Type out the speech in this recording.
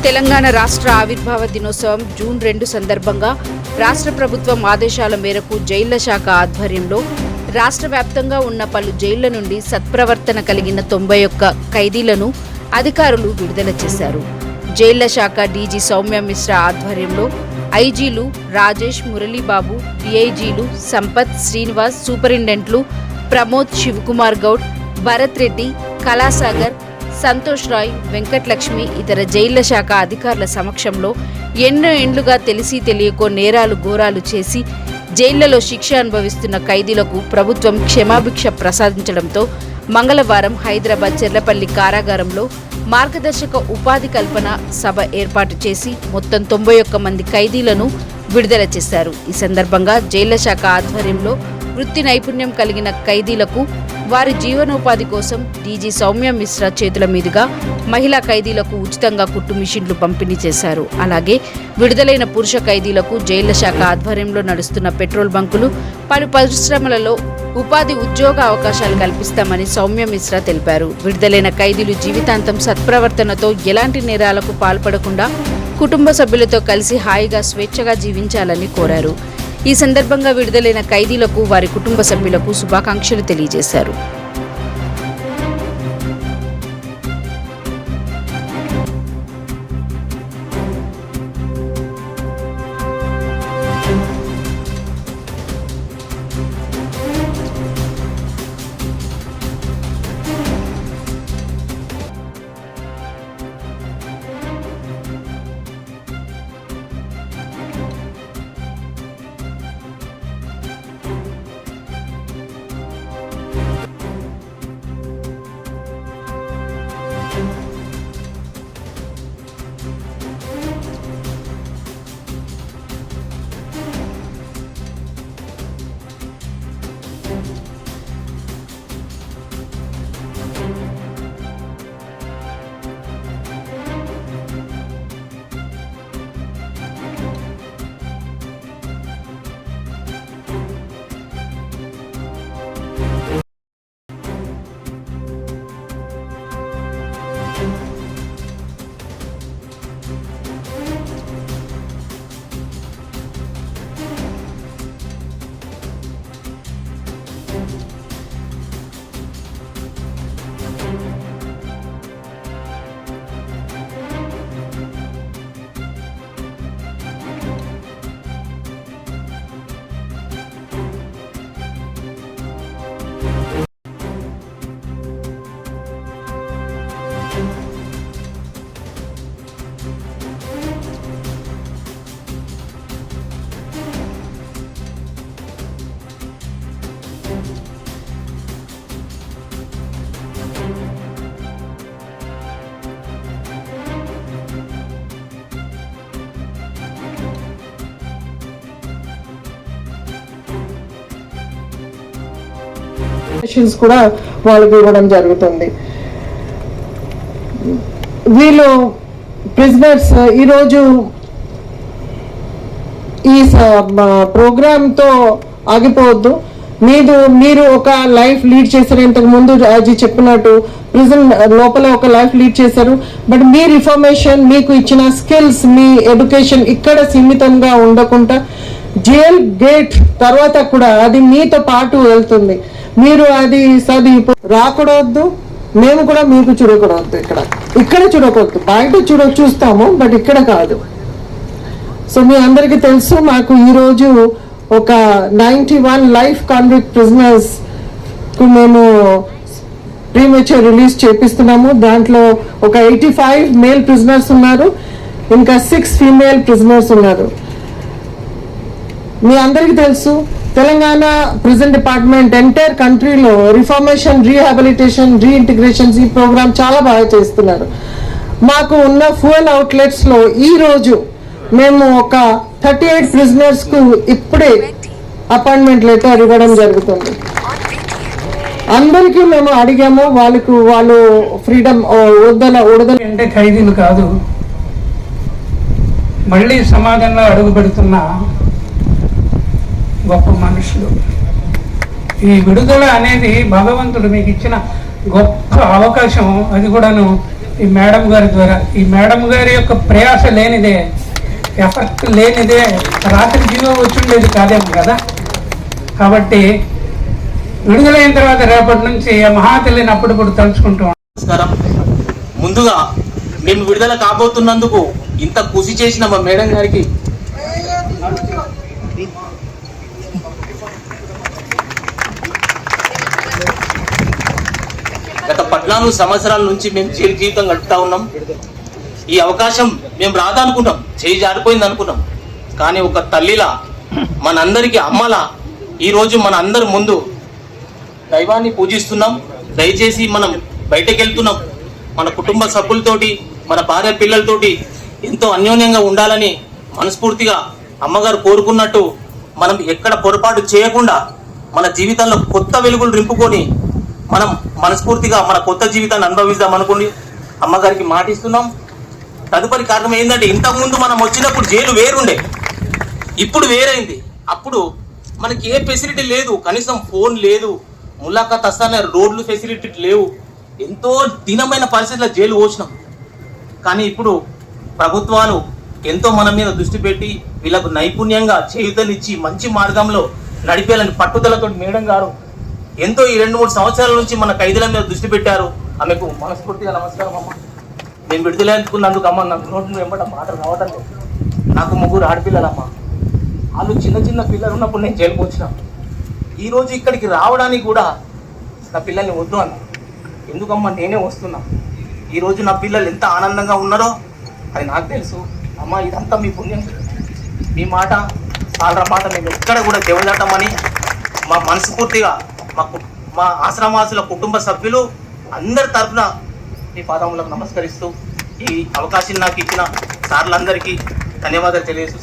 తెలంగాణ రాష్ట్ర ఆవిర్భావ దినోత్సవం జూన్ 2 సందర్భంగా రాష్ట్ర ప్రభుత్వం ఆదేశాల మేరకు జైళ్ల శాఖ ఆధ్వర్యంలో రాష్ట్ర వ్యాప్తంగా ఉన్న పలు జైళ్ల నుండి సత్ప్రవర్తన కలిగిన 91 ఖైదీలను అధికారులు విడుదల చేశారు. జైళ్ల శాఖ డీజీ సౌమ్య మిశ్రా ఆధ్వర్యంలో ఐజీలు రాజేష్, మురళీబాబు, డీఐజీలు సంపత్, శ్రీనివాస్, సూపరింటెండెంట్లు ప్రమోద్, శివకుమార్ గౌడ్, భరత్ రెడ్డి, కళాసాగర్, సంతోష్ రాయ్, వెంకటలక్ష్మి ఇతర జైళ్ల శాఖ అధికారుల సమక్షంలో ఎన్నో ఏండ్లుగా తెలిసి తెలియకో నేరాలు ఘోరాలు చేసి జైళ్లలో శిక్ష అనుభవిస్తున్న ఖైదీలకు ప్రభుత్వం క్షమాభిక్ష ప్రసాదించడంతో మంగళవారం హైదరాబాద్ చెర్లపల్లి కారాగారంలో మార్గదర్శక ఉపాధి కల్పన సభ ఏర్పాటు చేసి మొత్తం 91 మంది ఖైదీలను విడుదల చేశారు. ఈ సందర్భంగా జైళ్ల శాఖ ఆధ్వర్యంలో వృత్తి నైపుణ్యం కలిగిన ఖైదీలకు వారి జీవనోపాధి కోసం డీజీ సౌమ్య మిశ్రా చేతుల మీదుగా మహిళా ఖైదీలకు ఉచితంగా కుట్టు మిషన్లు పంపిణీ చేశారు. అలాగే విడుదలైన పురుష ఖైదీలకు జైళ్ల శాఖ ఆధ్వర్యంలో నడుస్తున్న పెట్రోల్ బంకులు, పలు పరిశ్రమలలో ఉపాధి ఉద్యోగ అవకాశాలు కల్పిస్తామని సౌమ్య మిశ్రా తెలిపారు. విడుదలైన ఖైదీలు జీవితాంతం సత్ప్రవర్తనతో ఎలాంటి నేరాలకు పాల్పడకుండా కుటుంబ సభ్యులతో కలిసి హాయిగా స్వేచ్ఛగా జీవించాలని కోరారు. ఈ సందర్భంగా విడుదలైన ఖైదీలకు వారి కుటుంబ సభ్యులకు శుభాకాంక్షలు తెలియజేశారు. కూడా వాళ్ళకి ఇవ్వడం జరుగుతుంది. వీళ్ళు ప్రిజనర్స్ ఈరోజు ఈ ప్రోగ్రామ్తో ఆగిపోవద్దు. మీరు ఒక లైఫ్ లీడ్ చేశారు. ఇంతకు ముందు రాజీ చెప్పినట్టు ప్రిజన్ లోపల ఒక లైఫ్ లీడ్ చేశారు. బట్ మీ రిఫర్మేషన్, మీకు ఇచ్చిన స్కిల్స్, మీ ఎడ్యుకేషన్ ఇక్కడ సీమితంగా ఉండకుండా జైల్ గేట్ తర్వాత కూడా అది మీతో పాటు వెళ్తుంది. మీరు అది రాకూడదు, మేము కూడా మీకు చూడకూడదు. ఇక్కడ చూడకూడదు, బయట చూస్తాము, బట్ ఇక్కడ కాదు. సో మీ అందరికీ తెలుసు, మాకు ఈరోజు ఒక 91 లైఫ్ కాన్విక్ట్ ప్రిజనర్స్ కు మేము ప్రీమేచర్ రిలీజ్ చేపిస్తున్నాము. దాంట్లో ఒక 85 మేల్ ప్రిజనర్స్ ఉన్నారు, ఇంకా 6 ఫీమేల్ ప్రిజనర్స్ ఉన్నారు. మీ అందరికీ తెలుసు, తెలంగాణ ప్రిజన్ డిపార్ట్మెంట్ ఎంటైర్ కంట్రీలో రిఫార్మేషన్, రీహాబిలిటేషన్, రీఇంటిగ్రేషన్స్ ఈ ప్రోగ్రామ్ చాలా బాగా చేస్తున్నారు. మాకు ఉన్న ఫ్యూయల్ అవుట్లెట్స్ లో ఈ రోజు మేము ఒక 38 ప్రిజనర్స్ కు ఇప్పుడే అపాయింట్మెంట్ లెటర్ ఇవ్వడం జరుగుతుంది. అందరికీ మేము అడిగాము, వాళ్ళు ఫ్రీడమ్ విడుదల అంటే ఖైదీలు కాదు, మళ్ళీ సమాజంలో అడుగు పెడుతున్న గొప్ప మనుషులు. ఈ విడుదల అనేది భగవంతుడు మీకు ఇచ్చిన గొప్ప అవకాశం. అది కూడాను ఈ మేడం గారి ద్వారా, ఈ మేడం గారి యొక్క ప్రయాస లేనిదే, ఎఫెక్ట్ లేనిదే రాత్రి జీవో వచ్చి ఉండేది కాదేమో కదా. కాబట్టి విడుదలైన తర్వాత రేపటి నుంచి ఆ మహాతల్లిని అప్పుడప్పుడు తలుచుకుంటాం. నమస్కారం. ముందుగా మేము విడుదల కాబోతున్నందుకు ఇంత కృషి చేసిన మా మేడం గారికి గత 14 సంవత్సరాల నుంచి మేము జైలు జీవితం గడుపుతా ఉన్నాం. ఈ అవకాశం మేము రాదనుకున్నాం, చేయి జారిపోయింది అనుకున్నాం. కానీ ఒక తల్లిలా మనందరికీ అమ్మలా ఈరోజు మన అందరి ముందు దైవాన్ని పూజిస్తున్నాం. దయచేసి మనం బయటకు వెళ్తున్నాం, మన కుటుంబ సభ్యులతోటి, మన భార్య పిల్లలతోటి ఎంతో అన్యోన్యంగా ఉండాలని మనస్ఫూర్తిగా అమ్మగారు కోరుకున్నట్టు మనం ఎక్కడ పొరపాటు చేయకుండా మన జీవితంలో కొత్త వెలుగులు రింపుకొని మనం మనస్ఫూర్తిగా మన కొత్త జీవితాన్ని అనుభవిద్దాం అనుకుని అమ్మగారికి మాటిస్తున్నాం. తదుపరి కారణం ఏంటంటే, ఇంతకుముందు మనం వచ్చినప్పుడు జైలు వేరుండే, ఇప్పుడు వేరైంది. అప్పుడు మనకి ఏ ఫెసిలిటీ లేదు, కనీసం ఫోన్ లేదు, ములాఖాత్ అస్తానే రోడ్లు ఫెసిలిటీ లేవు. ఎంతో దీనమైన పరిస్థితుల్లో జైలు పోసినాం. కానీ ఇప్పుడు ప్రభుత్వాలు ఎంతో మన మీద దృష్టి పెట్టి వీళ్ళకు నైపుణ్యంగా చేయుతనిచ్చి మంచి మార్గంలో నడిపేయాలని పట్టుదలతో మేడం గారు ఎంతో ఈ 2-3 సంవత్సరాల నుంచి మన ఖైదీల మీద దృష్టి పెట్టారు. ఆమెకు మనస్ఫూర్తిగా నమస్కారం అమ్మ. నేను విడుదలెందుకున్నందుకు అమ్మ నాకు నోటి వెంబడ మాటలు రావటం లేదు. నాకు 3 ఆడపిల్లలమ్మ. వాళ్ళు చిన్న పిల్లలు ఉన్నప్పుడు నేను జైలుకు వచ్చిన. ఈరోజు ఇక్కడికి రావడానికి కూడా నా పిల్లల్ని వద్దు అన్న. ఎందుకమ్మా, నేనే వస్తున్నా. ఈరోజు నా పిల్లలు ఎంత ఆనందంగా ఉన్నారో అది నాకు తెలుసు అమ్మ. ఇదంతా మీ పుణ్యం. మీ మాట సాలరా మాట మేము ఎక్కడ కూడా దేవదాటమని మా మనస్ఫూర్తిగా మా ఆశ్రమవాసుల కుటుంబ సభ్యులు అందరి తరఫున ఈ పాదములకు నమస్కరిస్తూ ఈ అవకాశం నాకు ఇచ్చిన సార్లందరికీ ధన్యవాదాలు తెలియజేస్తూ